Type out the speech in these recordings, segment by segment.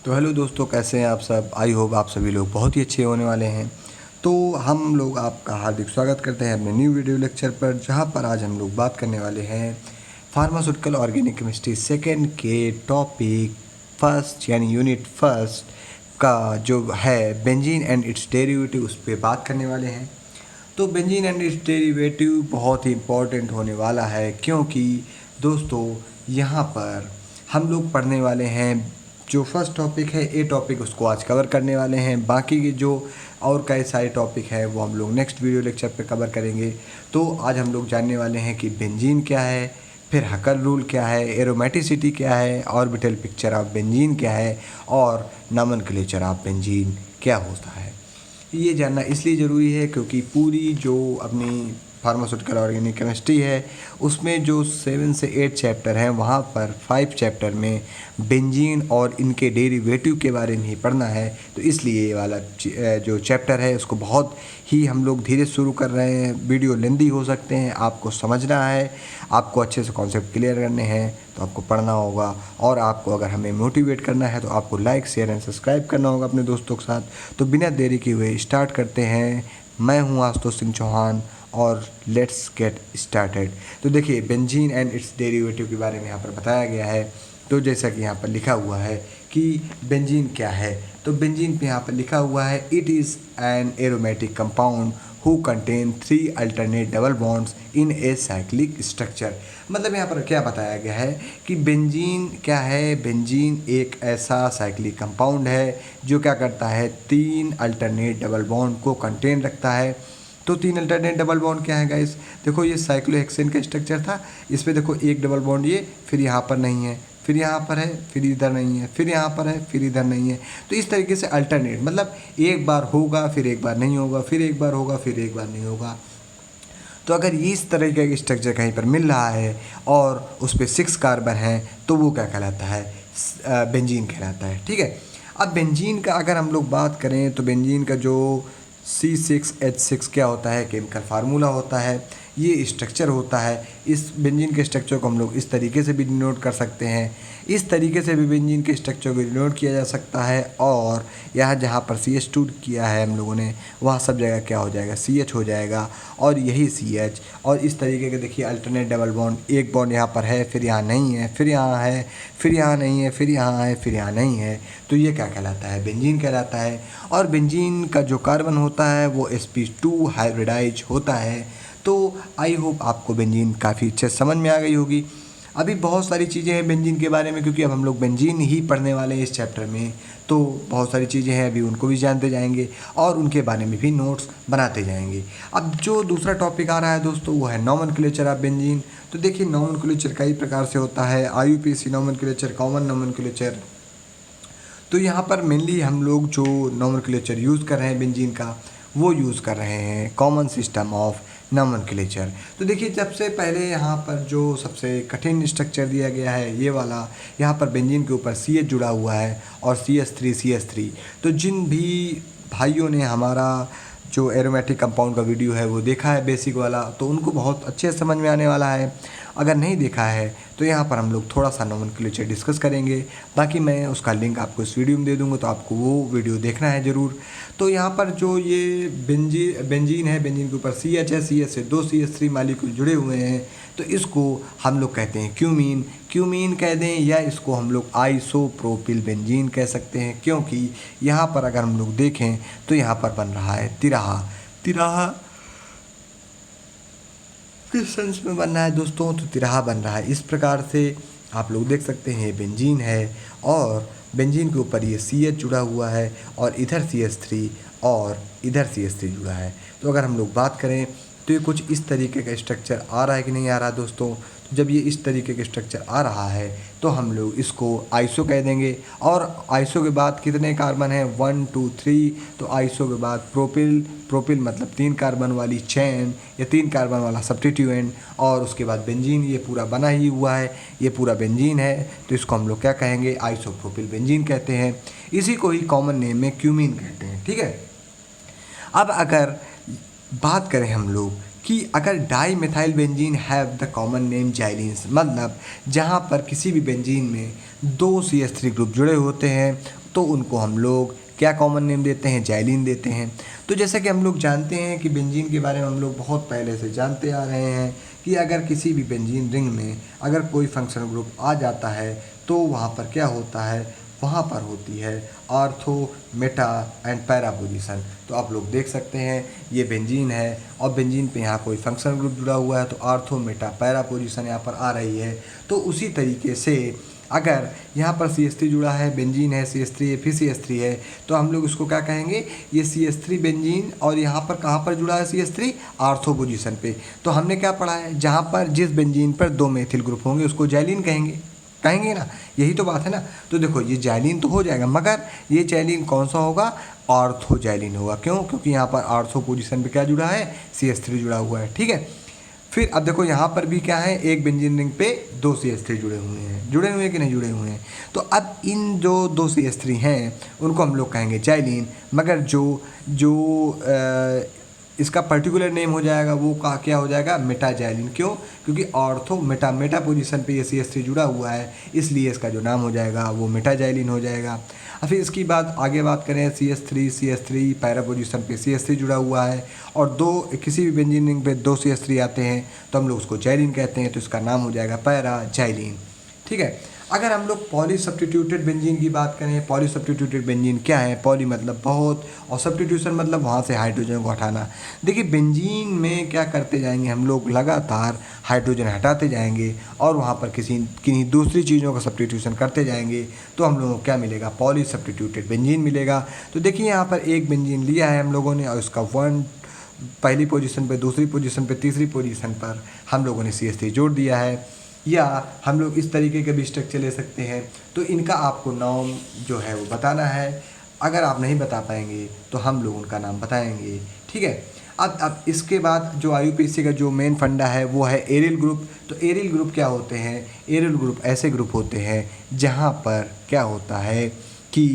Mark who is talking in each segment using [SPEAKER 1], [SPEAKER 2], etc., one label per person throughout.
[SPEAKER 1] तो हेलो दोस्तों, कैसे हैं आप सब। आई होप आप सभी लोग बहुत ही अच्छे होने वाले हैं। तो हम लोग आपका हार्दिक स्वागत करते हैं अपने न्यू वीडियो लेक्चर पर, जहां पर आज हम लोग बात करने वाले हैं फार्मास्यूटिकल ऑर्गेनिक केमिस्ट्री सेकेंड के टॉपिक फर्स्ट यानी यूनिट फर्स्ट का जो है बेंजीन एंड इट्स डेरिवेटिव, उस पर बात करने वाले हैं। तो बेंजीन एंड इट्स डेरिवेटिव बहुत ही इम्पोर्टेंट होने वाला है, क्योंकि दोस्तों यहाँ पर हम लोग पढ़ने वाले हैं जो फर्स्ट टॉपिक है, ए टॉपिक उसको आज कवर करने वाले हैं। बाकी के जो और कई सारे टॉपिक हैं वो हम लोग नेक्स्ट वीडियो लेक्चर पे कवर करेंगे। तो आज हम लोग जानने वाले हैं कि बेंजीन क्या है, फिर हकल रूल क्या है, एरोमेटिसिटी क्या है, ऑर्बिटल पिक्चर ऑफ बेंजीन क्या है, और नॉमेनक्लेचर ऑफ बेंजीन क्या होता है। ये जानना इसलिए ज़रूरी है क्योंकि पूरी जो अपनी फार्मास्यूटिकल ऑर्गेनिक केमिस्ट्री है उसमें जो 7 से 8 चैप्टर हैं, वहाँ पर 5 चैप्टर में बेंजीन और इनके डेरिवेटिव के बारे में ही पढ़ना है। तो इसलिए ये वाला जो चैप्टर है उसको बहुत ही हम लोग धीरे शुरू कर रहे हैं। वीडियो लेंदी हो सकते हैं, आपको समझना है, आपको अच्छे से कॉन्सेप्ट क्लियर करने हैं तो आपको पढ़ना होगा। और आपको अगर हमें मोटिवेट करना है तो आपको लाइक शेयर एंड सब्सक्राइब करना होगा अपने दोस्तों के साथ। तो बिना देरी किए हुए स्टार्ट करते हैं। मैं हूं आशुतोष सिंह चौहान और लेट्स गेट स्टार्टेड। तो देखिए, बेंजीन एंड इट्स डेरिवेटिव के बारे में यहाँ पर बताया गया है। तो जैसा कि यहाँ पर लिखा हुआ है कि बेंजीन क्या है, तो बेंजीन पे यहाँ पर लिखा हुआ है it is an aromatic compound who contain 3 alternate double bonds in a cyclic structure. मतलब यहाँ पर क्या बताया गया है कि बेंजीन क्या है। बेंजीन एक ऐसा साइक्लिक कंपाउंड है जो क्या करता है, 3 अल्टरनेट डबल बॉन्ड को कंटेन रखता है। तो 3 अल्टरनेट डबल बॉन्ड क्या है गाइस, देखो ये साइक्लोहेक्सेन का स्ट्रक्चर था। इस पर देखो एक डबल बॉन्ड ये, फिर यहाँ पर नहीं है, फिर यहाँ पर है, फिर इधर नहीं है, फिर यहाँ पर है, फिर इधर नहीं है। तो इस तरीके से अल्टरनेट, मतलब एक बार होगा फिर एक बार नहीं होगा, फिर एक बार होगा फिर एक बार नहीं होगा। तो अगर ये इस तरह का स्ट्रक्चर कहीं पर मिल रहा है और उस पर 6 कार्बन है तो वो क्या कहलाता है, बेंजीन कहलाता है। ठीक है। अब बेंजीन का अगर हम लोग बात करें तो बेंजीन का जो C6H6 क्या होता है, केमिकल फार्मूला होता है, ये स्ट्रक्चर होता है। इस बेंजीन के स्ट्रक्चर को हम लोग इस तरीके से भी डिनोट कर सकते हैं, इस तरीके से भी बेंजीन के स्ट्रक्चर को डिनोट किया जा सकता है। और यहाँ जहाँ पर CH2 किया है हम लोगों ने, वहाँ सब जगह क्या हो जाएगा, CH हो जाएगा और यही CH। और इस तरीके के देखिए अल्टरनेट डबल बॉन्ड, एक बॉन्ड यहाँ पर है, फिर यहाँ नहीं है, फिर यहाँ है, फिर यहाँ नहीं है, फिर यहाँ है, फिर यहाँ नहीं है। तो ये क्या कहलाता है, बेंजीन कहलाता है। और बेंजीन का जो कार्बन होता है वो sp2 हाइब्रिडाइज होता है। तो आई होप आपको बेंजीन काफ़ी अच्छे समझ में आ गई होगी। अभी बहुत सारी चीज़ें हैं बेंजीन के बारे में, क्योंकि अब हम लोग बेंजीन ही पढ़ने वाले हैं इस चैप्टर में। तो बहुत सारी चीज़ें हैं, अभी उनको भी जानते जाएंगे और उनके बारे में भी नोट्स बनाते जाएंगे। अब जो दूसरा टॉपिक आ रहा है दोस्तों वो है नॉमेनक्लेचर ऑफ बेंजीन। तो देखिए, नॉमेनक्लेचर कई प्रकार से होता है, IUPAC नॉमेनक्लेचर, कॉमन नॉमेनक्लेचर। तो यहाँ पर मेनली हम लोग जो नॉमेनक्लेचर यूज़ कर रहे हैं बेंजीन का, वो यूज़ कर रहे हैं कॉमन सिस्टम ऑफ नॉमेनक्लेचर। तो देखिए, सबसे पहले यहाँ पर जो सबसे कठिन स्ट्रक्चर दिया गया है ये वाला, यहाँ पर बेंजीन के ऊपर CH जुड़ा हुआ है और CH3 तो जिन भी भाइयों ने हमारा जो एरोमेटिक कंपाउंड का वीडियो है वो देखा है बेसिक वाला, तो उनको बहुत अच्छे से समझ में आने वाला है। अगर नहीं देखा है तो यहाँ पर हम लोग थोड़ा सा नॉमेनक्लेचर डिस्कस करेंगे। बाकी मैं उसका लिंक आपको इस वीडियो में दे दूँगा, तो आपको वो वीडियो देखना है ज़रूर। तो यहाँ पर जो ये बेंजीन है, बेंजीन के ऊपर CH है, CH से 2 CH3 मालिक्यूल जुड़े हुए हैं। तो इसको हम लोग कहते हैं क्यूमीन कह दें, या इसको हम लोग आइसोप्रोपिल बेंजीन कह सकते हैं। क्योंकि यहाँ पर अगर हम लोग देखें तो यहाँ पर बन रहा है तिराहा किस सेंस में बन रहा है दोस्तों, तो तिराहा बन रहा है। इस प्रकार से आप लोग देख सकते हैं बेंजीन है और बेंजीन के ऊपर ये CH जुड़ा हुआ है और इधर CH3 और इधर CH3 जुड़ा है। तो अगर हम लोग बात करें तो ये कुछ इस तरीके का स्ट्रक्चर आ रहा है कि नहीं आ रहा दोस्तों। तो जब ये इस तरीके का स्ट्रक्चर आ रहा है तो हम लोग इसको आइसो कह देंगे। और आइसो के बाद कितने कार्बन हैं, 1 2 3। तो आइसो के बाद प्रोपिल मतलब 3 कार्बन वाली चैन या 3 कार्बन वाला सब्स्टिट्यूएंट, और उसके बाद बेंजीन। ये पूरा बना ही हुआ है, ये पूरा बेंजीन है। तो इसको हम लोग क्या कहेंगे, आइसोप्रोपिल बेंजीन कहते हैं। इसी को ही कॉमन नेम में क्यूमीन कहते हैं। ठीक है। अब अगर बात करें हम लोग कि अगर di methyl benzene have the common name xylenes, मतलब जहाँ पर किसी भी बेंजीन में 2 CH3 ग्रुप जुड़े होते हैं तो उनको हम लोग क्या कॉमन नेम देते हैं, जाइलिन देते हैं। तो जैसा कि हम लोग जानते हैं कि बेंजीन के बारे में हम लोग बहुत पहले से जानते आ रहे हैं कि अगर किसी भी बेंजीन रिंग में अगर कोई फंक्शनल ग्रुप आ जाता है तो वहाँ पर क्या होता है, वहाँ पर होती है ortho, Meta and para position. तो आप लोग देख सकते हैं ये बेंजीन है और बेंजीन पे यहाँ कोई फंक्शनल ग्रुप जुड़ा हुआ है तो ऑर्थो, मेटा, पैरा पोजीशन यहाँ पर आ रही है। तो उसी तरीके से अगर यहाँ पर CH3 जुड़ा है, बेंजीन है, CH3 है, फिर CH3 है, तो हम लोग इसको क्या कहेंगे, ये CH3 बेंजीन और यहाँ पर कहाँ पर जुड़ा है CH3, आर्थो पोजीशन पे। तो हमने क्या पढ़ा है, जहाँ पर जिस बेंजीन पर 2 मेथिल ग्रुप होंगे उसको जाइलिन कहेंगे ना, यही तो बात है ना। तो देखो ये जाइलिन तो हो जाएगा, मगर ये जाइलिन कौन सा होगा, ऑर्थो जाइलिन होगा। क्यों, क्योंकि यहाँ पर ऑर्थो पोजीशन पे क्या जुड़ा है, CH3 जुड़ा हुआ है। ठीक है, फिर अब देखो यहाँ पर भी क्या है, एक बेंजीन रिंग पे 2 CH3 जुड़े हुए हैं कि नहीं जुड़े हुए हैं। तो अब इन जो 2 CH3 हैं उनको हम लोग कहेंगे जाइलिन, मगर जो जो इसका पर्टिकुलर नेम हो जाएगा वो क्या हो जाएगा, मेटा जाइलिन। क्यों, क्योंकि ऑर्थो मेटा पोजीशन पे ये CH3 जुड़ा हुआ है, इसलिए इसका जो नाम हो जाएगा वो मेटा जाइलिन हो जाएगा। और फिर इसकी बात आगे बात करें, CH3 पैरा पोजीशन पे CH3 जुड़ा हुआ है और किसी भी बेंजीन रिंग पे 2 CH3 आते हैं तो हम लोग उसको जाइलिन कहते हैं, तो इसका नाम हो जाएगा पैरा जाइलिन। ठीक है, अगर हम लोग पॉली सब्स्टिट्यूटेड बेंजीन की बात करें, पॉली सब्स्टिट्यूटेड बेंजीन क्या है, पॉली मतलब बहुत और सब्स्टिट्यूशन मतलब वहाँ से हाइड्रोजन को हटाना। देखिए बेंजीन में क्या करते जाएंगे हम लोग, लगातार हाइड्रोजन हटाते जाएंगे और वहाँ पर किन्हीं दूसरी चीज़ों का सब्स्टिट्यूशन करते जाएंगे तो हम लोगों को क्या मिलेगा, पॉली सब्स्टिट्यूटेड बेंजीन मिलेगा। तो देखिए यहाँ पर एक बेंजीन लिया है हम लोगों ने और उसका पहली पोजीशन पे, दूसरी पोजीशन पे, तीसरी पोजीशन पर हम लोगों ने CH3 जोड़ दिया है। या हम लोग इस तरीके के भी स्ट्रक्चर ले सकते हैं। तो इनका आपको नाम जो है वो बताना है, अगर आप नहीं बता पाएंगे तो हम लोग उनका नाम बताएंगे। ठीक है, अब इसके बाद जो IUPAC का जो मेन फंडा है वो है एरियल ग्रुप। तो एरियल ग्रुप क्या होते हैं, एरियल ग्रुप ऐसे ग्रुप होते हैं जहाँ पर क्या होता है कि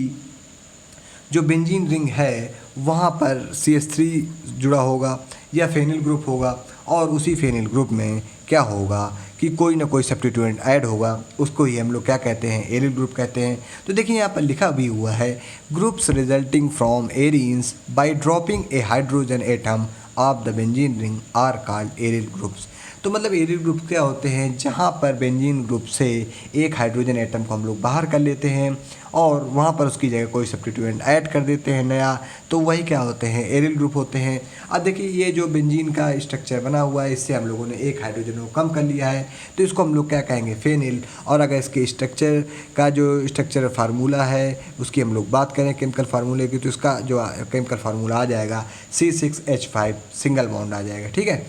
[SPEAKER 1] जो बेंजीन रिंग है वहाँ पर CH3 जुड़ा होगा या फेनिल ग्रुप होगा और उसी फेनिल ग्रुप में क्या होगा कि कोई ना कोई सब्स्टिट्यूएंट ऐड होगा, उसको ही हम लोग क्या कहते हैं, एरियल ग्रुप कहते हैं। तो देखिए यहाँ पर लिखा भी हुआ है, groups resulting from arenes by dropping a hydrogen atom of the benzene ring are called aryl groups. तो मतलब एरियल ग्रुप क्या होते हैं, जहाँ पर बेंजीन ग्रुप से एक हाइड्रोजन एटम को हम लोग बाहर कर लेते हैं और वहाँ पर उसकी जगह कोई सब्स्टिट्यूएंट ऐड कर देते हैं नया, तो वही क्या होते हैं, एरियल ग्रुप होते हैं। अब देखिए ये जो बेंजीन का स्ट्रक्चर बना हुआ है, इससे हम लोगों ने एक हाइड्रोजन को कम कर लिया है, तो इसको हम लोग क्या कहेंगे, फेनिल। और अगर इसके स्ट्रक्चर का जो स्ट्रक्चर फार्मूला है उसकी हम लोग बात करें केमिकल फार्मूले की, तो इसका जो केमिकल फार्मूला आ जाएगा C6H5 सिंगल बॉन्ड आ जाएगा। ठीक है,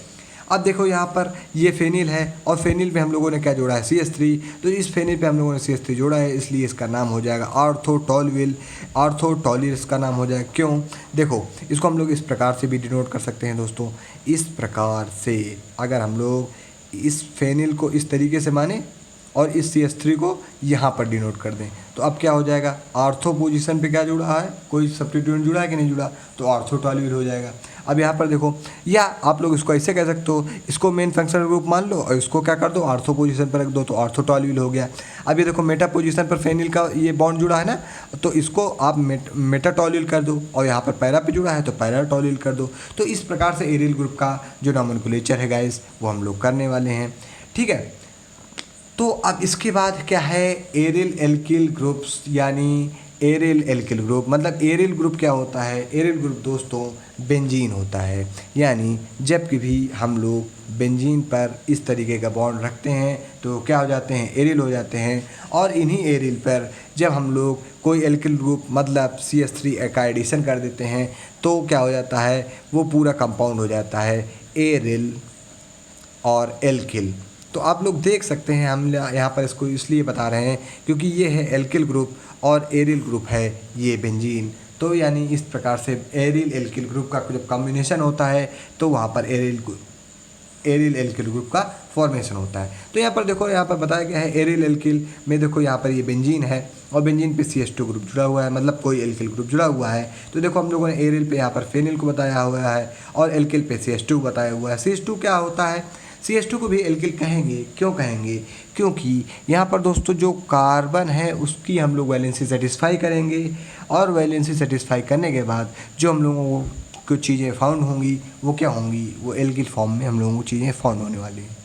[SPEAKER 1] अब देखो यहाँ पर ये फेनिल है और फेनिल पे हम लोगों ने क्या जोड़ा है, CH3। तो इस फेनिल पे हम लोगों ने CH3 जोड़ा है, इसलिए इसका नाम हो जाएगा ऑर्थोटॉलविल, ऑर्थोटॉलिल इसका नाम हो जाएगा। क्यों, देखो इसको हम लोग इस प्रकार से भी डिनोट कर सकते हैं दोस्तों, इस प्रकार से अगर हम लोग इस फेनिल को इस तरीके से माने और इस CH3 को यहाँ पर डिनोट कर दें, तो अब क्या हो जाएगा, ऑर्थो पोजीशन पे क्या जुड़ा है, कोई सब्स्टिट्यूएंट जुड़ा है कि नहीं जुड़ा, तो ऑर्थोटॉलविल हो जाएगा। अब यहाँ पर देखो, या आप लोग इसको ऐसे कह सकते हो, इसको मेन फंक्शनल ग्रुप मान लो और इसको क्या कर दो, ऑर्थो पोजीशन पर रख दो, तो ऑर्थोटॉलविल हो गया। अब ये देखो मेटा पोजीशन पर फेनिल का ये बॉन्ड जुड़ा है ना, तो इसको आप मेटाटॉलविल कर दो और यहाँ पर पैरा पे जुड़ा है तो पैराटॉलविल कर दो। तो इस प्रकार से एरियल ग्रुप का जो नॉमेनक्लेचर है गाइस वो हम लोग करने वाले हैं। ठीक है, तो अब इसके बाद क्या है, एरियल एल्किल ग्रुप्स, यानी एरियल एल्किल ग्रुप। मतलब एरियल ग्रुप क्या होता है, एरियल ग्रुप दोस्तों बेंजीन होता है, यानी जब भी हम लोग बेंजीन पर इस तरीके का बॉन्ड रखते हैं तो क्या हो जाते हैं, एरियल हो जाते हैं। और इन्हीं एरियल पर जब हम लोग कोई एल्किल ग्रुप मतलब CH3 का एडिशन कर देते हैं तो क्या हो जाता है, वो पूरा कंपाउंड हो जाता है एरियल और एल्किल। तो आप लोग देख सकते हैं, हम यहाँ पर इसको इसलिए बता रहे हैं क्योंकि ये है एल्किल ग्रुप और एरियल ग्रुप है ये बेंजीन। तो यानी इस प्रकार से एरियल एल्किल ग्रुप का जब कॉम्बिनेशन होता है तो वहाँ पर एरियल एल्किल ग्रुप का फॉर्मेशन होता है। तो यहाँ पर देखो, यहाँ पर बताया गया है एरियल एल्किल में, देखो यहाँ पर ये बेंजीन है और बेंजीन पे CH2 ग्रुप जुड़ा हुआ है, मतलब कोई एल्किल ग्रुप जुड़ा हुआ है। तो देखो हम लोगों ने एरियल पे यहाँ पर फेनिल को बताया हुआ है और एल्किल पे CH2 बताया हुआ है। CH2 क्या होता है, CH2 को भी एल्किल कहेंगे। क्यों कहेंगे? क्योंकि यहाँ पर दोस्तों जो कार्बन है उसकी हम लोग वैलेंसी सेटिस्फाई करेंगे, और वैलेंसी सेटिस्फाई करने के बाद जो हम लोगों को कुछ चीज़ें फाउंड होंगी वो क्या होंगी? वो एल्किल फॉर्म में हम लोगों को चीज़ें फाउंड होने वाली हैं।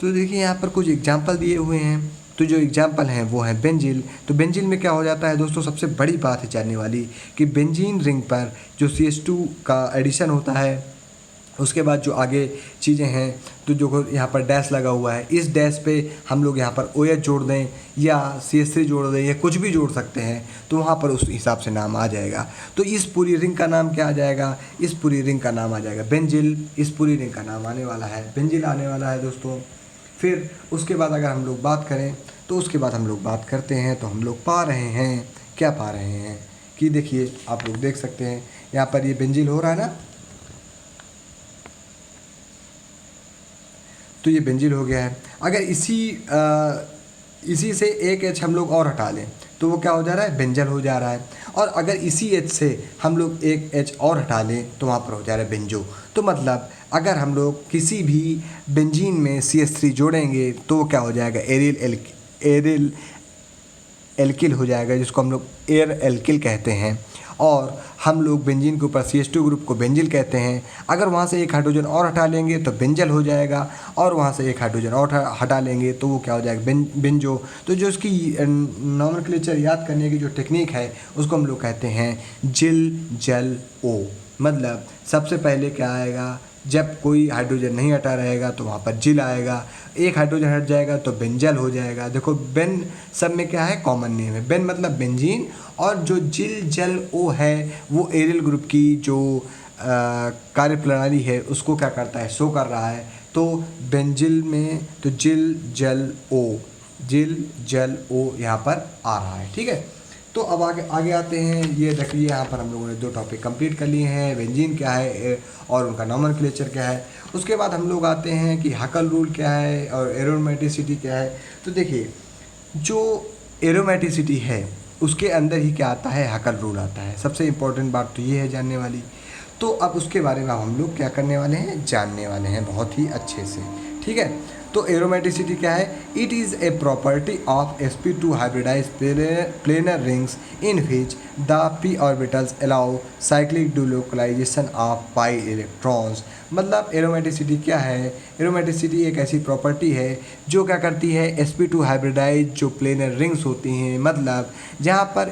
[SPEAKER 1] तो देखिए यहाँ पर कुछ एग्जाम्पल दिए हुए हैं। तो जो एग्जाम्पल हैं वो है बेंजील। तो बेंजील में क्या हो जाता है दोस्तों, सबसे बड़ी बात है जानने वाली कि बेंजीन रिंग पर जो CH2 का एडिशन होता है, उसके बाद जो आगे चीज़ें हैं तो जो यहाँ पर डैश लगा हुआ है, इस डैश पे हम लोग यहाँ पर OH जोड़ दें या CH3 जोड़ दें या कुछ भी जोड़ सकते हैं, तो वहाँ पर उस हिसाब से नाम आ जाएगा। तो इस पूरी रिंग का नाम क्या आ जाएगा? इस पूरी रिंग का नाम आ जाएगा बेंजील। इस पूरी रिंग का नाम आने वाला है बेंजील आने वाला है दोस्तों। फिर उसके बाद अगर हम लोग बात करें तो उसके बाद हम लोग बात करते हैं तो हम लोग पा रहे हैं, क्या पा रहे हैं कि देखिए आप लोग देख सकते हैं यहाँ पर ये बेंजील हो रहा है ना, तो ये बेंजील हो गया है। अगर इसी से एक H हम लोग और हटा लें तो वो क्या हो जा रहा है? बेंजल हो जा रहा है। और अगर इसी H से हम लोग एक H और हटा लें तो वहाँ पर हो जा रहा है बेंजो। तो मतलब अगर हम लोग किसी भी बेंजीन में CH3 जोड़ेंगे तो वो क्या हो जाएगा? एरिल एल्किल हो जाएगा, जिसको हम लोग एयर एल्किल कहते हैं। और हम लोग बेंजीन के ऊपर CH2 ग्रुप को बेंजिल कहते हैं। अगर वहाँ से एक हाइड्रोजन और हटा लेंगे तो बेंजल हो जाएगा, और वहाँ से एक हाइड्रोजन और हटा लेंगे तो वो क्या हो जाएगा? बेंजो। तो जो उसकी नॉमेनक्लेचर याद करने की जो टेक्निक है उसको हम लोग कहते हैं जिल जल ओ। मतलब सबसे पहले क्या आएगा? जब कोई हाइड्रोजन नहीं हटा रहेगा तो वहाँ पर जिल आएगा, एक हाइड्रोजन हट जाएगा तो बेंजल हो जाएगा। देखो बेन सब में क्या है? कॉमन नेम है। बेन मतलब बेंजीन, और जो जिल जल ओ है वो एरिल ग्रुप की जो कार्यप्रणाली है उसको क्या करता है? शो कर रहा है। तो बेंजिल में तो जिल जल ओ यहाँ पर आ रहा है। ठीक है, तो अब आगे आते हैं। ये देखिए यहाँ पर हम लोगों ने 2 टॉपिक कंप्लीट कर लिए हैं, बेंजीन क्या है और उनका नॉमेनक्लेचर क्या है। उसके बाद हम लोग आते हैं कि हकल रूल क्या है और एरोमेटिसिटी क्या है। तो देखिए जो एरोमेटिसिटी है उसके अंदर ही क्या आता है? हकल रूल आता है। सबसे इम्पोर्टेंट बात तो ये है जानने वाली। तो अब उसके बारे में हम लोग क्या करने वाले हैं? जानने वाले हैं बहुत ही अच्छे से। ठीक है, तो एरोमेटिसिटी क्या है? It is a property of sp2 hybridized planar rings in which the p orbitals allow cyclic delocalization of pi electrons. मतलब एरोमेटिसिटी क्या है? एरोमेटिसिटी एक ऐसी प्रॉपर्टी है जो क्या करती है? sp2 हाइब्रिडाइज जो प्लेनर रिंग्स होती हैं, मतलब जहाँ पर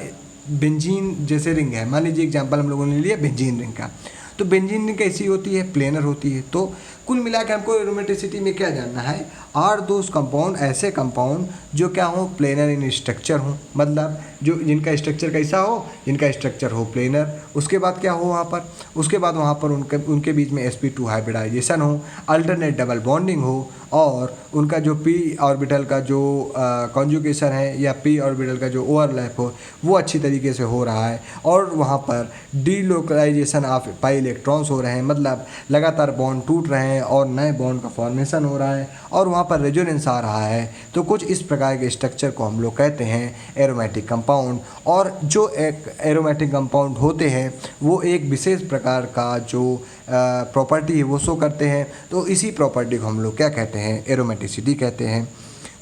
[SPEAKER 1] बेंजीन जैसे रिंग है, मान लीजिए एग्जांपल हम लोगों ने लिया बेंजीन रिंग का, तो बेंजीन रिंग कैसी होती है? प्लेनर होती है। तो कुल मिला के हमको एरोमेटिसिटी में क्या जानना है? आर दोज कंपाउंड ऐसे कंपाउंड जो क्या हो? प्लेनर इन स्ट्रक्चर हो, मतलब जो जिनका स्ट्रक्चर कैसा हो? जिनका स्ट्रक्चर हो प्लेनर। उसके बाद क्या हो वहाँ पर? उसके बाद वहाँ पर उनके बीच में sp2 हाइब्रिडाइजेशन हो, अल्टरनेट डबल बॉन्डिंग हो, और उनका जो p ऑर्बिटल का जो कॉन्जुगेशन है या p ऑर्बिटल का जो ओवरलैप हो वो अच्छी तरीके से हो रहा है, और वहाँ पर डीलोकलाइजेशन ऑफ पाई इलेक्ट्रॉन्स हो रहे हैं, मतलब लगातार बॉन्ड टूट रहे हैं और नए बॉन्ड का फॉर्मेशन हो रहा है, और वहाँ पर रेजोनेंस आ रहा है। तो कुछ इस प्रकार के स्ट्रक्चर को हम लोग कहते हैं एरोमेटिक कंपाउंड। और जो एक एरोमेटिक कंपाउंड होते हैं वो एक विशेष प्रकार का जो प्रॉपर्टी है वो शो करते हैं। तो इसी प्रॉपर्टी को हम लोग क्या कहते हैं? एरोमेटिसिटी कहते हैं।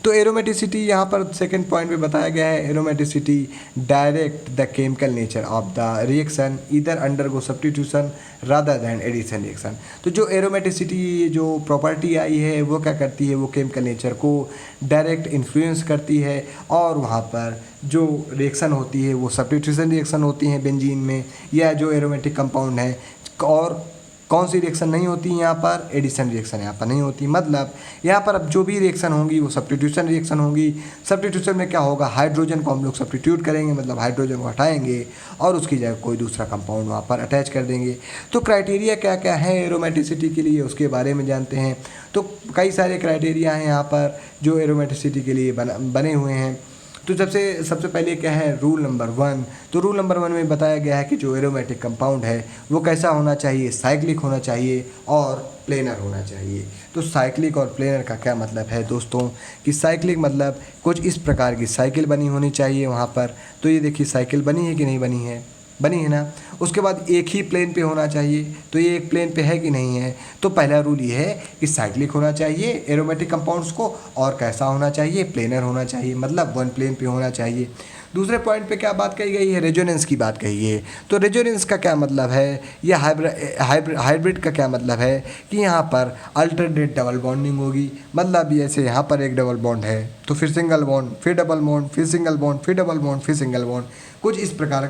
[SPEAKER 1] तो एरोमेटिसिटी यहाँ पर सेकंड पॉइंट में बताया गया है, aromaticity direct the chemical nature of the reaction either undergo substitution rather than addition reaction. तो जो एरोमेटिसिटी जो प्रॉपर्टी आई है वो क्या करती है? वो केमिकल नेचर को डायरेक्ट इन्फ्लुएंस करती है, और वहाँ पर जो रिएक्शन होती है वो सब्स्टिट्यूशन रिएक्शन होती है बेंजीन में, या जो एरोमेटिक कंपाउंड है। और कौन सी रिएक्शन नहीं होती यहाँ पर? एडिशन रिएक्शन यहाँ पर नहीं होती। मतलब यहाँ पर अब जो भी रिएक्शन होंगी वो सब्स्टिट्यूशन रिएक्शन होंगी। सब्स्टिट्यूशन में क्या होगा? हाइड्रोजन को हम लोग सब्स्टिट्यूट करेंगे, मतलब हाइड्रोजन को हटाएंगे और उसकी जगह कोई दूसरा कंपाउंड वहाँ पर अटैच कर देंगे। तो क्राइटेरिया क्या क्या है एरोमेटिसिटी के लिए उसके बारे में जानते हैं। तो कई सारे क्राइटेरिया हैं यहाँ पर जो एरोमेटिसिटी के लिए बने हुए हैं। तो सबसे पहले क्या है? Rule number 1। तो रूल नंबर 1 में बताया गया है कि जो एरोमेटिक कंपाउंड है वो कैसा होना चाहिए? साइक्लिक होना चाहिए और प्लेनर होना चाहिए। तो साइक्लिक और प्लेनर का क्या मतलब है दोस्तों? कि साइक्लिक मतलब कुछ इस प्रकार की साइकिल बनी होनी चाहिए वहाँ पर। तो ये देखिए साइकिल बनी है कि नहीं बनी है? बनी है ना। उसके बाद एक ही प्लेन पे होना चाहिए, तो ये एक प्लेन पे है कि नहीं है। तो पहला रूल ये है कि साइक्लिक होना चाहिए एरोमेटिक कंपाउंड्स को, और कैसा होना चाहिए, प्लेनर होना चाहिए, मतलब वन प्लेन पे होना चाहिए। दूसरे पॉइंट पे क्या बात कही गई है, रेजोनेंस की बात कही है। तो रेजोनेंस का क्या मतलब है, या हाइब्रिड का क्या मतलब है कि यहाँ पर अल्टरनेट डबल बॉन्डिंग होगी। मतलब जैसे यहाँ पर एक डबल बॉन्ड है तो फिर सिंगल बॉन्ड, फिर डबल बॉन्ड, फिर सिंगल बॉन्ड, फिर डबल बॉन्ड, फिर सिंगल बॉन्ड, कुछ इस प्रकार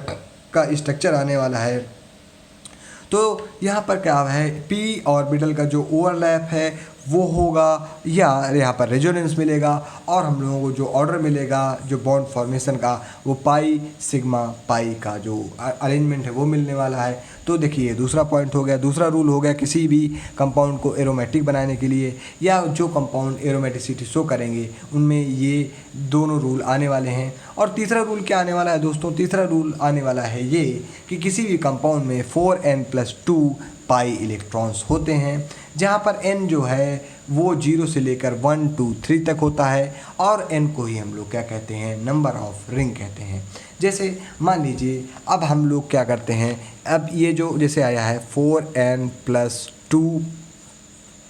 [SPEAKER 1] का स्ट्रक्चर आने वाला है। तो यहाँ पर क्या है, पी ऑर्बिटल का जो ओवरलैप है वो होगा, या यहाँ पर रेजोनेंस मिलेगा, और हम लोगों को जो ऑर्डर मिलेगा जो बॉन्ड फॉर्मेशन का, वो पाई सिग्मा पाई का जो अरेंजमेंट है वो मिलने वाला है। तो देखिए दूसरा पॉइंट हो गया, दूसरा रूल हो गया किसी भी कंपाउंड को एरोमेटिक बनाने के लिए, या जो कंपाउंड एरोमेटिसिटी शो करेंगे उनमें ये दोनों रूल आने वाले हैं। और तीसरा रूल क्या आने वाला है दोस्तों, तीसरा रूल आने वाला है ये कि किसी भी कंपाउंड में 4n+2 पाई इलेक्ट्रॉन्स होते हैं, जहाँ पर n जो है वो 0 से लेकर 1 2 3 तक होता है, और n को ही हम लोग क्या कहते हैं, नंबर ऑफ रिंग कहते हैं। जैसे मान लीजिए अब हम लोग क्या करते हैं, अब ये जो जैसे आया है 4n+2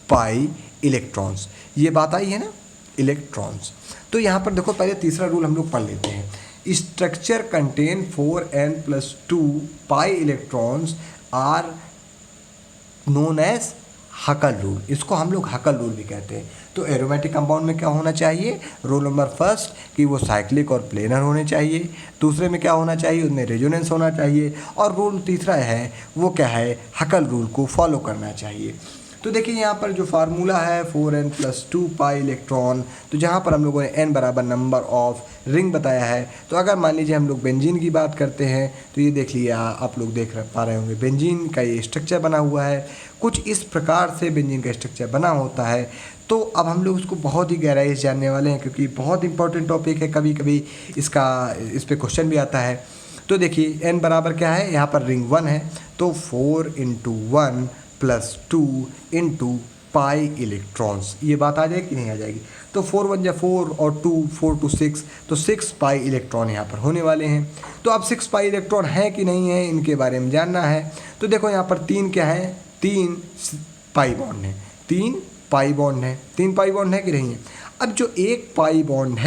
[SPEAKER 1] पाई इलेक्ट्रॉन्स, ये बात आई है ना, इलेक्ट्रॉन्स। तो यहाँ पर देखो पहले तीसरा रूल हम लोग पढ़ लेते हैं। Structure contain 4n+2 pi electrons are known as Huckel rule, इसको हम लोग हकल रूल भी कहते हैं। तो एरोमेटिक कंपाउंड में क्या होना चाहिए, रूल नंबर फर्स्ट कि वो साइक्लिक और प्लेनर होने चाहिए। दूसरे में क्या होना चाहिए, उनमें रेजोनेंस होना चाहिए। और रूल तीसरा है वो क्या है, हकल रूल को फॉलो करना चाहिए। तो देखिए यहाँ पर जो फार्मूला है 4n+2 पाई इलेक्ट्रॉन, तो जहाँ पर हम लोगों ने n बराबर नंबर ऑफ रिंग बताया है। तो अगर मान लीजिए हम लोग बेंजीन की बात करते हैं, तो ये देख लिया आप लोग देख पा रहे होंगे बेंजीन का ये स्ट्रक्चर बना हुआ है, कुछ इस प्रकार से बेंजीन का स्ट्रक्चर बना होता है। तो अब हम लोग इसको बहुत ही गहराई से जानने वाले हैं, क्योंकि बहुत इंपॉर्टेंट टॉपिक है, कभी कभी इस पर क्वेश्चन भी आता है। तो देखिए n बराबर क्या है, यहाँ पर रिंग 1 है, तो 4×1+2 इंटू पाई इलेक्ट्रॉन्स, ये बात आ जाएगी कि नहीं आ जाएगी। तो 4 1 जा 4 और 2 4 2 6, तो 6 पाई इलेक्ट्रॉन यहाँ पर होने वाले हैं। तो अब 6 पाई इलेक्ट्रॉन है कि नहीं है, इनके बारे में जानना है। तो देखो यहाँ पर 3 क्या है, 3 पाई बॉन्ड है, 3 पाई बॉन्ड है, 3 पाई बॉन्ड है कि नहीं है। अब जो एक पाई बॉन्ड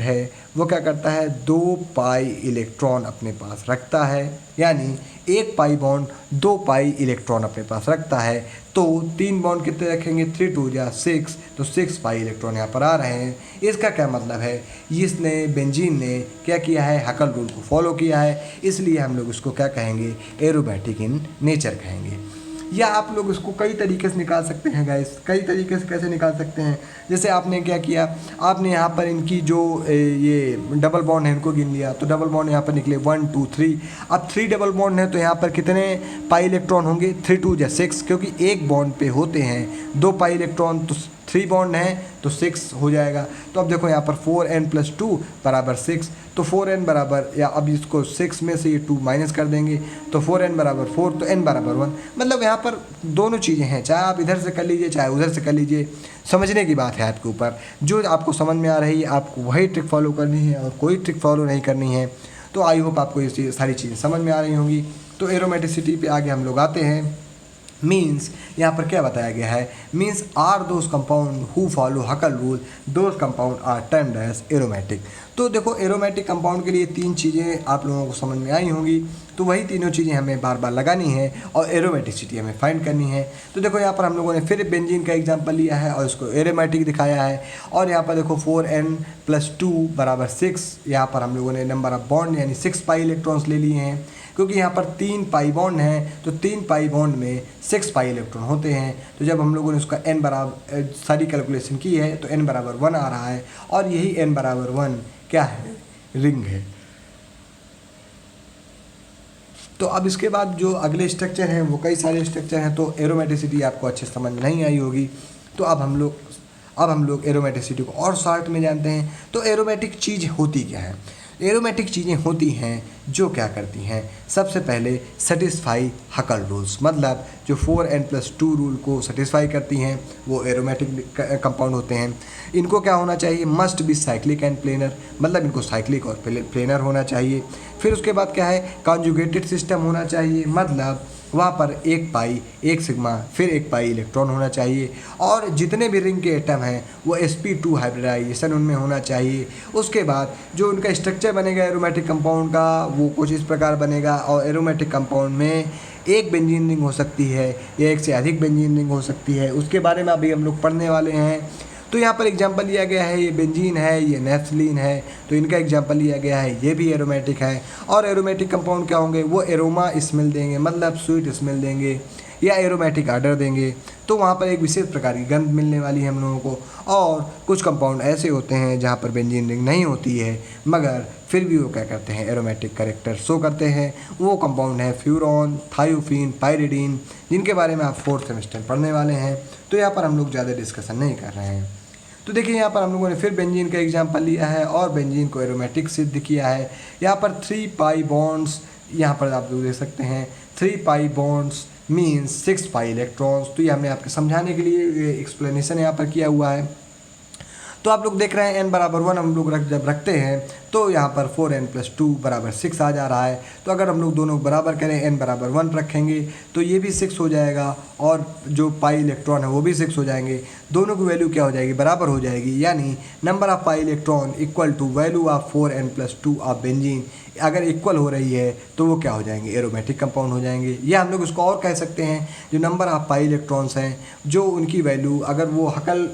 [SPEAKER 1] है वो क्या करता है, 2 पाई इलेक्ट्रॉन अपने पास रखता है, यानी एक पाई बॉन्ड 2 पाई इलेक्ट्रॉन अपने पास रखता है। तो 3 बॉन्ड कितने रखेंगे, 3 2 जा 6, तो 6 पाई इलेक्ट्रॉन यहाँ पर आ रहे हैं। इसका क्या मतलब है, इसने बेंजीन ने क्या किया है, हकल रूल को फॉलो किया है, इसलिए हम लोग इसको क्या कहेंगे, एरोमेटिक इन नेचर कहेंगे। या आप लोग इसको कई तरीके से निकाल सकते हैं गाइस, कई तरीके से कैसे निकाल सकते हैं। जैसे आपने क्या किया, आपने यहाँ पर इनकी जो ये डबल बॉन्ड है इनको गिन लिया, तो डबल बॉन्ड यहाँ पर निकले 1 2 3। अब 3 डबल बॉन्ड है तो यहाँ पर कितने पाई इलेक्ट्रॉन होंगे, 3 2 जा 6, क्योंकि एक बॉन्ड पे होते हैं 2 पाई इलेक्ट्रॉन, तो 3 बॉन्ड है तो 6 हो जाएगा। तो अब देखो यहाँ पर 4n+2 बराबर 6, तो 4n बराबर, या अब इसको 6 में से ये 2 माइनस कर देंगे, तो 4n बराबर 4, तो n बराबर 1। मतलब यहाँ पर दोनों चीज़ें हैं, चाहे आप इधर से कर लीजिए चाहे उधर से कर लीजिए, समझने की बात है आपके ऊपर। जो आपको समझ में आ रही है आपको वही ट्रिक फॉलो करनी है, और कोई ट्रिक फॉलो नहीं करनी है। तो आई होप आपको ये सारी चीज़ें समझ में आ रही होंगी। तो एरोमेटिसिटी पे आगे हम लोग आते हैं। मीन्स यहाँ पर क्या बताया गया है, means are those compound who follow Huckel rule, those compound are termed as aromatic. तो देखो एरोमेटिक कंपाउंड के लिए 3 चीज़ें आप लोगों को समझ में आई होंगी, तो वही तीनों चीज़ें हमें बार बार लगानी है और एरोमेटिसिटी हमें फाइंड करनी है। तो देखो यहाँ पर हम लोगों ने फिर बेंजीन का एग्जांपल लिया है और इसको एरोमेटिक दिखाया है। और यहाँ पर देखो 4n+2 बराबर 6, यहाँ पर हम लोगों ने नंबर ऑफ बॉन्ड यानी 6 पाई इलेक्ट्रॉन्स ले लिए हैं, क्योंकि यहाँ पर 3 पाई बॉन्ड हैं, तो 3 पाई बॉन्ड में 6 पाई इलेक्ट्रॉन होते हैं। तो जब हम लोगों ने उसका n बराबर सारी कैलकुलेशन की है तो n बराबर 1 आ रहा है, और यही n बराबर 1 क्या है, रिंग है। तो अब इसके बाद जो अगले स्ट्रक्चर हैं वो कई सारे स्ट्रक्चर हैं, तो एरोमेटिसिटी आपको अच्छे समझ नहीं आई होगी। तो अब हम लोग एरोमेटिसिटी को और शॉर्ट में जानते हैं। तो एरोमेटिक चीज़ होती क्या है, एरोमेटिक चीज़ें होती हैं जो क्या करती हैं, सबसे पहले सेटिस्फाई हकल रूल्स, मतलब जो 4n+2 रूल को सेटिस्फाई करती हैं वो एरोमेटिक कंपाउंड होते हैं। इनको क्या होना चाहिए, must be cyclic and planar, मतलब इनको साइक्लिक और प्लेनर होना चाहिए। फिर उसके बाद क्या है, कॉन्जुगेटेड सिस्टम होना चाहिए, मतलब वहाँ पर एक पाई एक सिग्मा फिर एक पाई इलेक्ट्रॉन होना चाहिए, और जितने भी रिंग के एटम हैं वो sp2 हाइब्रिडाइजेशन उनमें होना चाहिए। उसके बाद जो उनका स्ट्रक्चर बनेगा एरोमेटिक कंपाउंड का वो कुछ इस प्रकार बनेगा, और एरोमेटिक कंपाउंड में एक बेंजीन रिंग हो सकती है या एक से अधिक बेंजीन रिंग हो सकती है, उसके बारे में अभी हम लोग पढ़ने वाले हैं। तो यहाँ पर एग्जांपल लिया गया है, ये बेंजीन है, ये नेफ्थलीन है, तो इनका एग्जांपल लिया गया है, ये भी एरोमेटिक है। और एरोमेटिक कंपाउंड क्या होंगे, वो एरोमा स्मेल देंगे, मतलब स्वीट स्मेल देंगे या एरोमेटिक आर्डर देंगे, तो वहाँ पर एक विशेष प्रकार की गंध मिलने वाली है हम लोगों को। और कुछ कंपाउंड ऐसे होते हैं जहाँ पर बेंजीन रिंग नहीं होती है मगर फिर भी वो क्या करते हैं, एरोमेटिक कैरेक्टर शो करते हैं। वो कंपाउंड है फ्यूरॉन, थायोफीन, पायरिडीन, जिनके बारे में आप 4th सेमेस्टर में पढ़ने वाले हैं, तो यहाँ पर हम लोग ज़्यादा डिस्कशन नहीं कर रहे हैं। तो देखिए यहाँ पर हम लोगों ने फिर बेंजीन का एग्जांपल लिया है और बेंजीन को एरोमेटिक सिद्ध किया है। यहाँ पर 3 पाई बॉन्ड्स, यहाँ पर आप लोग देख सकते हैं 3 pi bonds means 6 pi electrons. तो ये हमने आपके समझाने के लिए एक्सप्लेनेशन यहाँ पर किया हुआ है। तो आप लोग देख रहे हैं n=1 हम लोग जब रखते हैं तो यहाँ पर 4n+2 = 6 आ जा रहा है। तो अगर हम लोग दोनों बराबर करें, n=1 रखेंगे तो ये भी 6 हो जाएगा और जो पाई इलेक्ट्रॉन है वो भी 6 हो जाएंगे। दोनों की वैल्यू क्या हो जाएगी, बराबर हो जाएगी, यानी number of pi electron equal to value of 4n+2 of benzene. अगर इक्वल हो रही है तो वो क्या हो जाएंगे, एरोमेटिक कंपाउंड हो जाएंगे। या हम लोग इसको और कह सकते हैं, जो नंबर ऑफ पाई इलेक्ट्रॉन्स हैं जो उनकी वैल्यू अगर वो हकल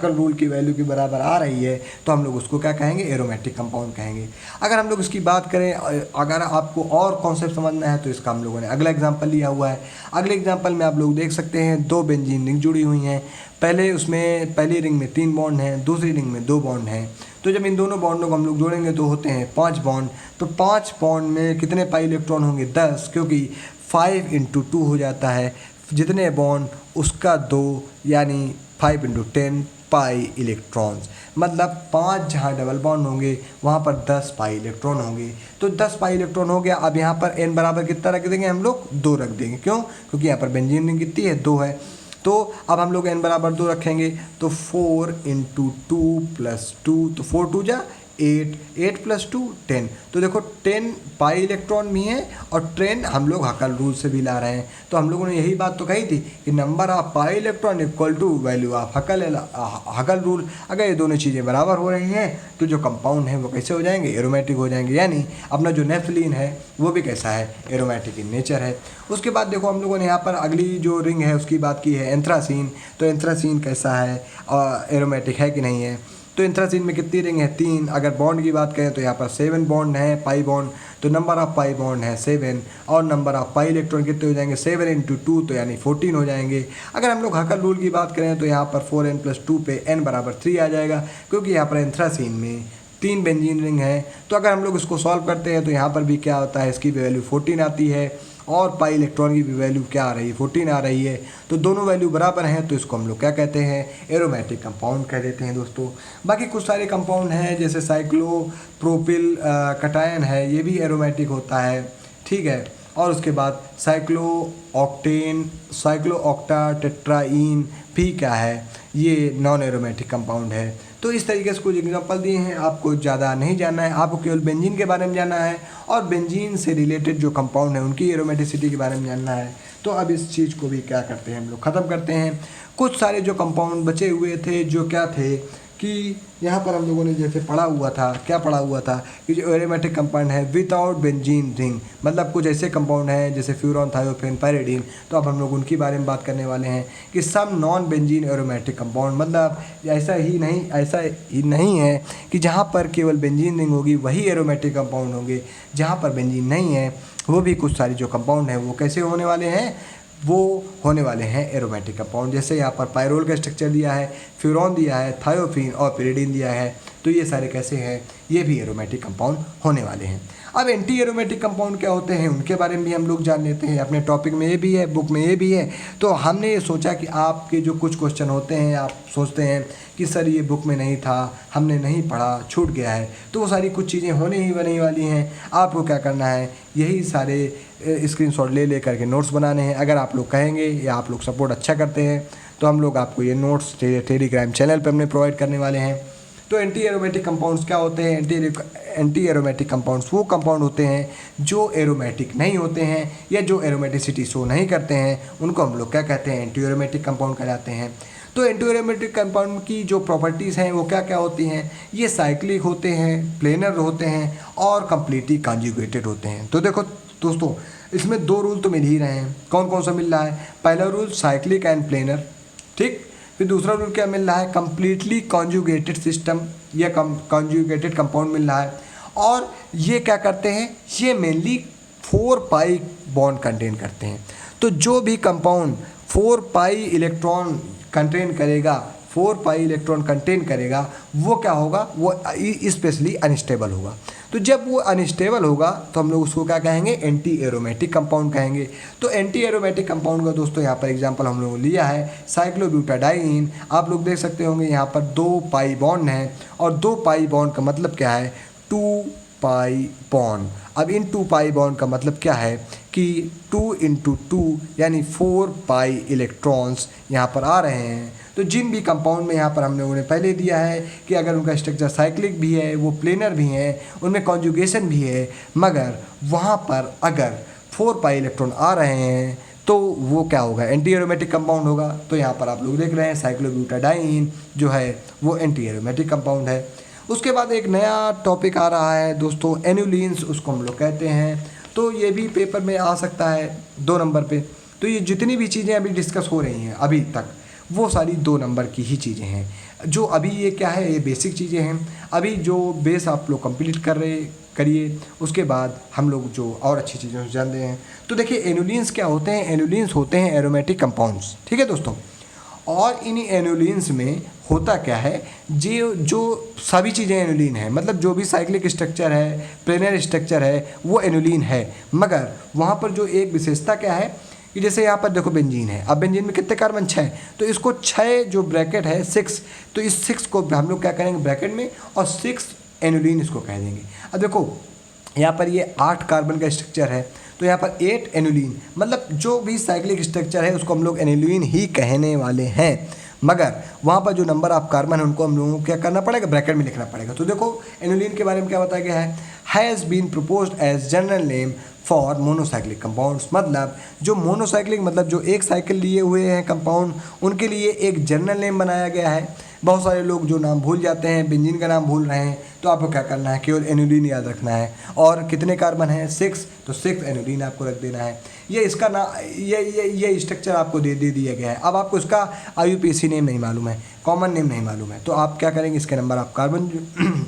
[SPEAKER 1] रूल की वैल्यू के बराबर आ रही है तो हम लोग उसको क्या कहेंगे, एरोमेटिक कंपाउंड कहेंगे। अगर हम लोग इसकी बात करें, अगर आपको और कॉन्सेप्ट समझना है तो इसका हम लोगों ने अगला एग्जाम्पल लिया हुआ है। अगले एग्जाम्पल में आप लोग देख सकते हैं 2 बेंजीन रिंग जुड़ी हुई हैं। पहली रिंग में 3 बॉन्ड हैं, दूसरी रिंग में 2 बॉन्ड हैं। तो जब इन दोनों बॉन्डों को हम लोग जोड़ेंगे तो होते हैं 5 बॉन्ड। तो 5 बॉन्ड में कितने पाई इलेक्ट्रॉन होंगे, 10, क्योंकि 5 × 2 हो जाता है, जितने बॉन्ड उसका 2, यानी 5 × 10 पाई इलेक्ट्रॉन्स। मतलब 5 जहाँ डबल बॉन्ड होंगे वहाँ पर 10 पाई इलेक्ट्रॉन होंगे। तो 10 पाई इलेक्ट्रॉन हो गया। अब यहाँ पर n बराबर कितना रख देंगे, हम लोग 2 रख देंगे। क्यों, क्योंकि यहाँ पर बेंजीन रिंग कितनी है, 2 है। तो अब हम लोग n = 2 रखेंगे तो 4 × 2 + 2, तो 4 × 2 = 8, 8 + 2 10। तो देखो 10 पाई इलेक्ट्रॉन भी हैं और 10 हम लोग हकल रूल से भी ला रहे हैं। तो हम लोगों ने यही बात तो कही थी कि number of pi electron equal to value of Huckel rule. अगर ये दोनों चीज़ें बराबर हो रही हैं तो जो कंपाउंड है वो कैसे हो जाएंगे, एरोमेटिक हो जाएंगे। यानी अपना जो नेफ्थलीन है वो भी कैसा है, एरोमेटिक इन नेचर है। उसके बाद देखो हम लोगों ने यहाँ पर अगली जो रिंग है उसकी बात की है, एंथ्रासीन। तो एंथ्रासीन कैसा है, एरोमेटिक है कि नहीं है। तो एंथ्रासीन में कितनी रिंग है, 3। अगर बॉन्ड की बात करें तो यहाँ पर 7 बॉन्ड है, पाई बॉन्ड। तो नंबर ऑफ पाई बॉन्ड है 7 और नंबर ऑफ पाई इलेक्ट्रॉन कितने हो जाएंगे, 7 × 2 तो यानी 14 हो जाएंगे। अगर हम लोग हकल रूल की बात करें तो यहाँ पर 4n+2 पे n = 3 आ जाएगा, क्योंकि यहाँ पर एंथ्रासीन में 3 बेंजीन रिंग है। तो अगर हम लोग इसको सॉल्व करते हैं तो यहाँ पर भी क्या होता है, इसकी वैल्यू 14 आती है और पाई इलेक्ट्रॉन की भी वैल्यू क्या आ रही है, 14 आ रही है। तो दोनों वैल्यू बराबर हैं तो इसको हम लोग क्या कहते हैं, एरोमेटिक कंपाउंड कह देते हैं दोस्तों। बाकी कुछ सारे कंपाउंड हैं जैसे साइक्लोप्रोपिल कटायन है, ये भी एरोमेटिक होता है, ठीक है। और उसके बाद साइक्लोऑक्टा टेट्राईन भी क्या है, ये नॉन एरोमेटिक कंपाउंड है। तो इस तरीके से कुछ एग्जांपल दिए हैं। आपको ज़्यादा नहीं जानना है, आपको केवल बेंजीन के बारे में जानना है और बेंजीन से रिलेटेड जो कंपाउंड है उनकी एरोमेटिसिटी के बारे में जानना है। तो अब इस चीज़ को भी क्या करते हैं, हम लोग ख़त्म करते हैं। कुछ सारे जो कंपाउंड बचे हुए थे जो क्या थे कि यहाँ पर हम लोगों ने जैसे पढ़ा हुआ था, क्या पढ़ा हुआ था कि जो एरोमेटिक कंपाउंड है विदाउट बेंजीन रिंग, मतलब कुछ ऐसे कंपाउंड हैं जैसे फ्यूरॉन, थायोफेन, पायरिडीन। तो अब हम लोग उनके बारे में बात करने वाले हैं कि some non benzene aromatic compound, मतलब ऐसा ही नहीं है कि जहाँ पर केवल बेंजीन रिंग होगी वही एरोमेटिक कंपाउंड होंगे। जहाँ पर बेंजीन नहीं है वो भी कुछ सारी जो कंपाउंड हैं वो कैसे होने वाले हैं, वो होने वाले हैं एरोमेटिक कंपाउंड। जैसे यहाँ पर पायरोल का स्ट्रक्चर दिया है, फ्यूरॉन दिया है, थायोफीन और पिरिडीन दिया है। तो ये सारे कैसे हैं, ये भी एरोमेटिक कंपाउंड होने वाले हैं। अब एंटी एरोमेटिक कंपाउंड क्या होते हैं उनके बारे में भी हम लोग जान लेते हैं। अपने टॉपिक में ये भी है, बुक में ये भी है, तो हमने ये सोचा कि आपके जो कुछ क्वेश्चन होते हैं, आप सोचते हैं कि सर ये बुक में नहीं था, हमने नहीं पढ़ा, छूट गया है, तो वो सारी कुछ चीज़ें होने वाली हैं। आपको क्या करना है, यही सारे स्क्रीनशॉट ले करके नोट्स बनाने हैं। अगर आप लोग कहेंगे या आप लोग सपोर्ट अच्छा करते हैं तो हम लोग आपको ये नोट्स टेलीग्राम चैनल पर हमने प्रोवाइड करने वाले हैं। तो एंटी एरोमेटिक कंपाउंड्स क्या होते हैं, एंटी एरोमेटिक कंपाउंड्स वो कंपाउंड होते हैं जो एरोमेटिक नहीं होते हैं या जो एरोमेटिसिटी शो नहीं करते हैं, उनको हम लोग क्या कहते हैं, एंटी एरोमेटिक कंपाउंड कहलाते हैं। तो एंटी एरोमेटिक कंपाउंड की जो प्रॉपर्टीज़ हैं वो क्या क्या होती हैं, ये साइक्लिक होते हैं, प्लेनर होते हैं और कम्प्लीटली कॉन्जुगेटेड होते हैं। तो देखो दोस्तों, इसमें दो रूल तो मिल ही रहे हैं। कौन कौन सा मिल रहा है, पहला रूल साइक्लिक एंड प्लेनर, ठीक। फिर दूसरा रूल क्या मिल रहा है, कम्प्लीटली कॉन्जुगेटेड सिस्टम या कॉन्जुगेटेड कंपाउंड मिल रहा है। और ये क्या करते हैं, ये मेनली 4 पाई बॉन्ड कंटेन करते हैं। तो जो भी कंपाउंड 4 पाई इलेक्ट्रॉन कंटेन करेगा, 4 पाई इलेक्ट्रॉन कंटेन करेगा, वो क्या होगा, वो स्पेशली अनस्टेबल होगा। तो जब वो अनस्टेबल होगा तो हम लोग उसको क्या कहेंगे, एंटी एरोमेटिक कंपाउंड कहेंगे। तो एंटी एरोमेटिक कंपाउंड का दोस्तों यहाँ पर एग्जांपल हम लोगों ने लिया है साइक्लोब्यूटाडाइन। आप लोग देख सकते होंगे यहाँ पर 2 पाई बॉन्ड हैं, और 2 पाई बॉन्ड का मतलब क्या है, 2 पाई बॉन्ड। अब इन 2 पाई बॉन्ड का मतलब क्या है कि 2 × 2 यानी 4 पाई इलेक्ट्रॉन्स यहाँ पर आ रहे हैं। तो जिन भी कंपाउंड में यहाँ पर हम लोगों ने पहले दिया है कि अगर उनका स्ट्रक्चर साइक्लिक भी है, वो प्लेनर भी हैं, उनमें कॉन्जुगेशन भी है, मगर वहाँ पर अगर 4 पाई इलेक्ट्रॉन आ रहे हैं तो वो क्या होगा, एंटी एरोमेटिक कंपाउंड होगा। तो यहाँ पर आप लोग देख रहे हैं साइक्लोब्यूटाडाइन जो है वो एंटी एरोमेटिक कंपाउंड है। उसके बाद एक नया टॉपिक आ रहा है दोस्तों, एनुलिन्स उसको हम लोग कहते हैं। तो ये भी पेपर में आ सकता है 2 नंबर पे। तो ये जितनी भी चीज़ें अभी डिस्कस हो रही हैं अभी तक, वो सारी 2 नंबर की ही चीज़ें हैं। जो अभी ये क्या है, ये बेसिक चीज़ें हैं। अभी जो बेस आप लोग कंप्लीट करिए, उसके बाद हम लोग जो और अच्छी चीज़ों से जानते हैं। तो देखिए एनुलिन्स क्या होते हैं, एनुलिन्स होते हैं एरोमेटिक कंपाउंड्स, ठीक है दोस्तों। और इन एनुलिन्स में होता क्या है, जो सभी चीज़ें एनुलिन है, मतलब जो भी साइक्लिक स्ट्रक्चर है, प्लेनर स्ट्रक्चर है, वो एनुलिन है। मगर वहाँ पर जो एक विशेषता क्या है कि जैसे यहाँ पर देखो बेंजीन है। अब बेंजीन में कितने कार्बन, 6, तो इसको 6 जो ब्रैकेट है 6, तो इस 6 को हम लोग क्या करेंगे ब्रैकेट में, और 6 एनुलिन इसको कह देंगे। अब देखो यहाँ पर ये 8 कार्बन का स्ट्रक्चर है, तो यहाँ पर 8 एनुलिन, मतलब जो भी साइक्लिक स्ट्रक्चर है उसको हम लोग एनुलिन ही कहने वाले हैं। मगर वहाँ पर जो नंबर ऑफ कार्बन है उनको हम लोगों को क्या करना पड़ेगा, ब्रैकेट में लिखना पड़ेगा। तो देखो एनुलिन के बारे में क्या बताया गया है, has been proposed as general name for monocyclic compounds. मतलब जो मोनोसाइक्लिक, मतलब जो एक साइकिल लिए हुए हैं कंपाउंड, उनके लिए एक जनरल नेम बनाया गया है। बहुत सारे लोग जो नाम भूल जाते हैं, बेंजीन का नाम भूल रहे हैं, तो आपको क्या करना है, केवल एनुलिन याद रखना है। और कितने कार्बन हैं, 6, तो 6 एनुलिन आपको रख देना है। ये इसका ना ये स्ट्रक्चर आपको दे दिया गया है। अब आपको इसका IUPAC नेम नहीं मालूम है, कॉमन नेम नहीं मालूम है, तो आप क्या करेंगे, इसके नंबर आप कार्बन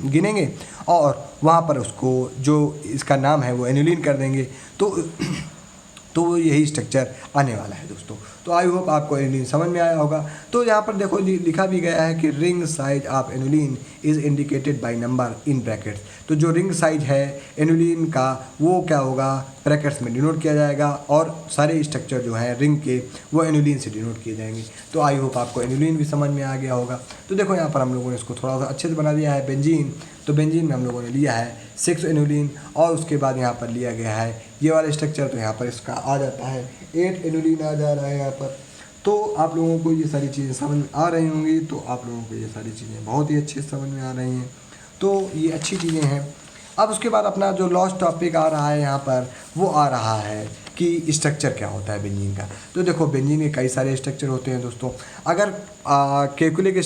[SPEAKER 1] गिनेंगे और वहाँ पर उसको जो इसका नाम है वो एनुलिन कर देंगे। तो यही स्ट्रक्चर आने वाला है दोस्तों। तो आई होप आपको एनुलिन समझ में आया होगा। तो यहाँ पर देखो लिखा भी गया है कि ring size of annulene is indicated by number in brackets. तो जो रिंग साइज है एनुलिन का वो क्या होगा, ब्रैकेट्स में डिनोट किया जाएगा, और सारे स्ट्रक्चर जो हैं रिंग के वो एनुलिन से डिनोट किए जाएंगे। तो आई होप आपको एनुलिन भी समझ में आ गया होगा। तो देखो यहाँ पर हम लोगों ने इसको थोड़ा सा अच्छे से बना दिया है। बेंजीन, तो बेंजीन में हम लोगों ने लिया है 6 एनुलिन, और उसके बाद यहाँ पर लिया गया है ये वाला स्ट्रक्चर, तो यहाँ पर इसका आ जाता है 8 एनुलिन आ जा रहा है यहाँ पर। तो आप लोगों को ये सारी चीज़ें समझ में आ रही होंगी, तो आप लोगों को ये सारी चीज़ें बहुत ही अच्छे से समझ में आ रही हैं, तो ये अच्छी चीज़ें हैं। अब उसके बाद अपना जो लास्ट टॉपिक आ रहा है यहाँ पर, वो आ रहा है कि स्ट्रक्चर क्या होता है बेंजीन का। तो देखो बेंजीन के कई सारे स्ट्रक्चर होते हैं दोस्तों। अगर केकुले के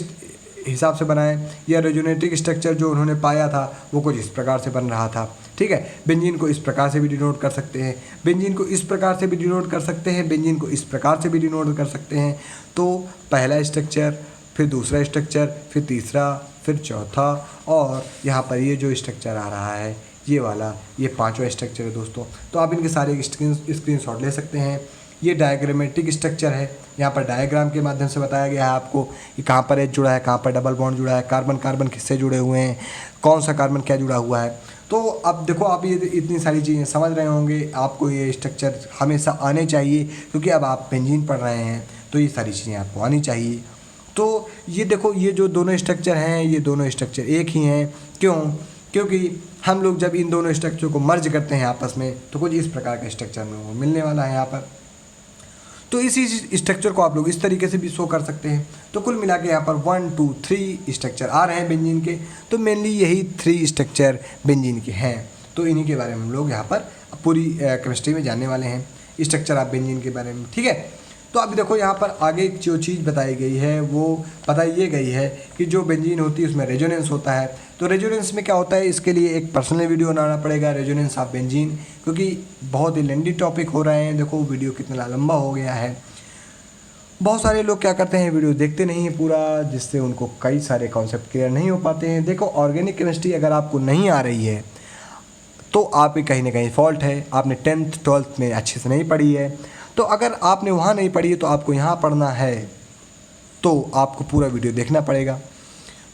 [SPEAKER 1] हिसाब से बनाएं या रेजोनेटिक स्ट्रक्चर जो उन्होंने पाया था वो कुछ इस प्रकार से बन रहा था, ठीक है। बेंजीन को इस प्रकार से भी डिनोट कर सकते हैं, बेंजीन को इस प्रकार से भी डिनोट कर सकते हैं, बेंजीन को इस प्रकार से भी डिनोट कर सकते हैं। तो पहला स्ट्रक्चर, फिर दूसरा स्ट्रक्चर, फिर तीसरा, फिर चौथा, और यहाँ पर ये जो स्ट्रक्चर आ रहा है ये वाला, ये 5वां स्ट्रक्चर है दोस्तों। तो आप इनके सारे स्क्रीनशॉट ले सकते हैं। ये डायग्रामेटिक स्ट्रक्चर है, यहाँ पर डायग्राम के माध्यम से बताया गया है आपको कि कहाँ पर एच जुड़ा है, कहाँ पर डबल बॉन्ड जुड़ा है, कार्बन कार्बन किससे जुड़े हुए हैं, कौन सा कार्बन क्या जुड़ा हुआ है। तो अब देखो आप ये इतनी सारी चीज़ें समझ रहे होंगे, आपको ये स्ट्रक्चर हमेशा आने चाहिए क्योंकि अब आप बेंजीन पढ़ रहे हैं तो ये सारी चीज़ें आपको आनी चाहिए। तो ये देखो ये जो दोनों स्ट्रक्चर हैं ये दोनों स्ट्रक्चर एक ही हैं। क्यों? क्योंकि हम लोग जब इन दोनों स्ट्रक्चर को मर्ज करते हैं आपस में तो कुछ इस प्रकार का स्ट्रक्चर हम लोगों को मिलने वाला है यहाँ पर। तो इसी स्ट्रक्चर को आप लोग इस तरीके से भी शो कर सकते हैं। तो कुल मिला के यहाँ पर 1 2 3 स्ट्रक्चर आ रहे हैं बेंजीन के, तो मेनली यही 3 स्ट्रक्चर बेंजीन के हैं। तो इन्हीं के बारे में हम लोग यहाँ पर पूरी केमिस्ट्री में जानने वाले हैं, स्ट्रक्चर ऑफ बेंजीन के बारे में, ठीक है। तो अभी देखो यहाँ पर आगे जो चीज़ बताई गई है वो बताई ये गई है कि जो बेंजीन होती है उसमें रेजोनेंस होता है। तो रेजोनेंस में क्या होता है, इसके लिए एक पर्सनल वीडियो बनाना पड़ेगा, रेजोनेंस ऑफ बेंजीन, क्योंकि बहुत ही लेंदी टॉपिक हो रहे हैं। देखो वीडियो कितना लंबा हो गया है। बहुत सारे लोग क्या करते हैं, वीडियो देखते नहीं हैं पूरा, जिससे उनको कई सारे कॉन्सेप्ट क्लियर नहीं हो पाते हैं। देखो ऑर्गेनिक केमिस्ट्री अगर आपको नहीं आ रही है तो आप कहीं ना कहीं फॉल्ट है, आपने 10th 12th में अच्छे से नहीं पढ़ी है। तो अगर आपने वहाँ नहीं पढ़ी है तो आपको यहाँ पढ़ना है, तो आपको पूरा वीडियो देखना पड़ेगा।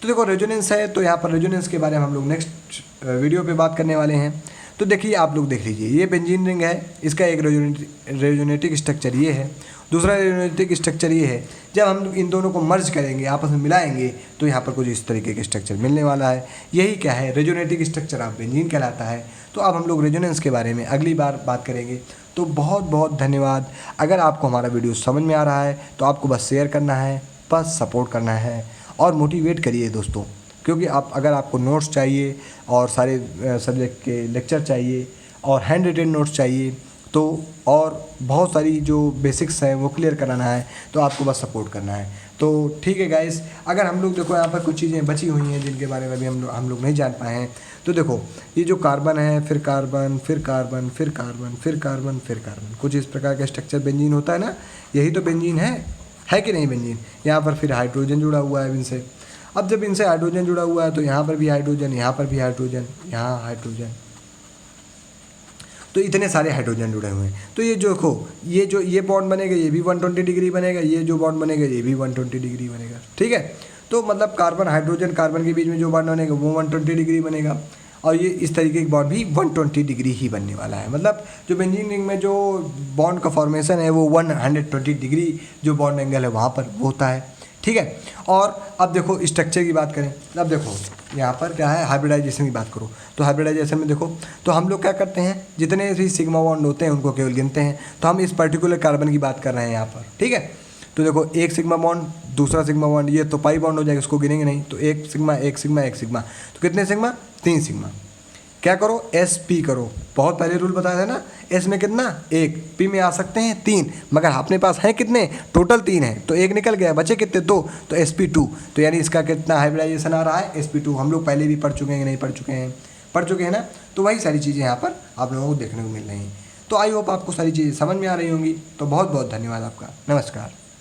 [SPEAKER 1] तो देखो रेजोनेंस है, तो यहाँ पर रेजोनेंस के बारे में हम लोग नेक्स्ट वीडियो पे बात करने वाले हैं। तो देखिए आप लोग देख लीजिए, ये बेंजीन रिंग है, इसका एक रेजोनेटिक स्ट्रक्चर ये है, दूसरा रेजोनेटिक स्ट्रक्चर ये है। जब हम इन दोनों को मर्ज करेंगे, आपस में मिलाएंगे, तो यहाँ पर कुछ इस तरीके के स्ट्रक्चर मिलने वाला है। यही क्या है, रेजोनेटिक स्ट्रक्चर ऑफ बेंजीन कहलाता है। तो अब हम लोग रेजोनेंस के बारे में अगली बार बात करेंगे। तो बहुत बहुत धन्यवाद। अगर आपको हमारा वीडियो समझ में आ रहा है तो आपको बस शेयर करना है, बस सपोर्ट करना है और मोटिवेट करिए दोस्तों, क्योंकि अगर आपको नोट्स चाहिए और सारे सब्जेक्ट के लेक्चर चाहिए और हैंड रिटेन नोट्स चाहिए तो और बहुत सारी जो बेसिक्स हैं वो क्लियर कराना है, तो आपको बस सपोर्ट करना है। तो ठीक है गाइस, अगर हम लोग देखो यहाँ पर कुछ चीज़ें बची हुई हैं जिनके बारे में भी हम लोग नहीं जान पाए हैं। तो देखो ये जो कार्बन है, फिर कार्बन, फिर कार्बन, फिर कार्बन, फिर कार्बन, फिर कार्बन, कुछ इस प्रकार का स्ट्रक्चर बेंजीन होता है ना, यही तो बेंजीन है कि नहीं बेंजीन। यहाँ पर फिर हाइड्रोजन जुड़ा हुआ है इनसे। अब जब इनसे हाइड्रोजन जुड़ा हुआ है तो यहाँ पर भी हाइड्रोजन, यहाँ पर भी हाइड्रोजन, यहाँ हाइड्रोजन, तो इतने सारे हाइड्रोजन जुड़े हुए हैं। तो ये जो देखो ये बॉन्ड बनेगा ये भी 120 डिग्री बनेगा, ये जो बॉन्ड बनेगा ये भी 120 डिग्री बनेगा, ठीक है। तो मतलब कार्बन हाइड्रोजन कार्बन के बीच में जो बॉन्ड बनेगा वो 120 डिग्री बनेगा, और ये इस तरीके के बॉन्ड भी 120 डिग्री ही बनने वाला है। मतलब जो बेंजीन रिंग में जो बॉन्ड का फॉर्मेशन है वो 120 डिग्री जो बॉन्ड एंगल है वहाँ पर वो होता है, ठीक है। और अब देखो स्ट्रक्चर की बात करें, अब देखो यहाँ पर क्या है, हाइब्रिडाइजेशन की बात करो। तो हाइब्रिडाइजेशन में देखो तो हम लोग क्या करते हैं, जितने भी सिग्मा बॉन्ड होते हैं उनको केवल गिनते हैं। तो हम इस पर्टिकुलर कार्बन की बात कर रहे हैं यहाँ पर, ठीक है। तो देखो एक सिग्मा बॉन्ड, दूसरा सिग्मा बॉन्ड, ये तो पाई बॉन्ड हो जाएगा, इसको गिनेंगे नहीं। तो एक सिग्मा एक सिग्मा एक सिग्मा, तो कितने सिग्मा, 3 सिग्मा। क्या करो, एस पी करो, बहुत पहले रूल बताया था ना, एस में कितना 1, पी में आ सकते हैं 3, मगर अपने पास हैं कितने, टोटल 3 है, तो 1 निकल गया, बचे कितने 2, तो sp2। तो यानी इसका कितना हाइब्रिडाइजेशन आ रहा है, sp2। हम लोग पहले भी पढ़ चुके हैं, नहीं पढ़ चुके हैं, पढ़ चुके हैं ना। तो वही सारी चीज़ें यहाँ पर आप लोगों को देखने को मिल रही हैं। तो आई होप आपको सारी चीज़ें समझ में आ रही होंगी। तो बहुत बहुत धन्यवाद आपका, नमस्कार।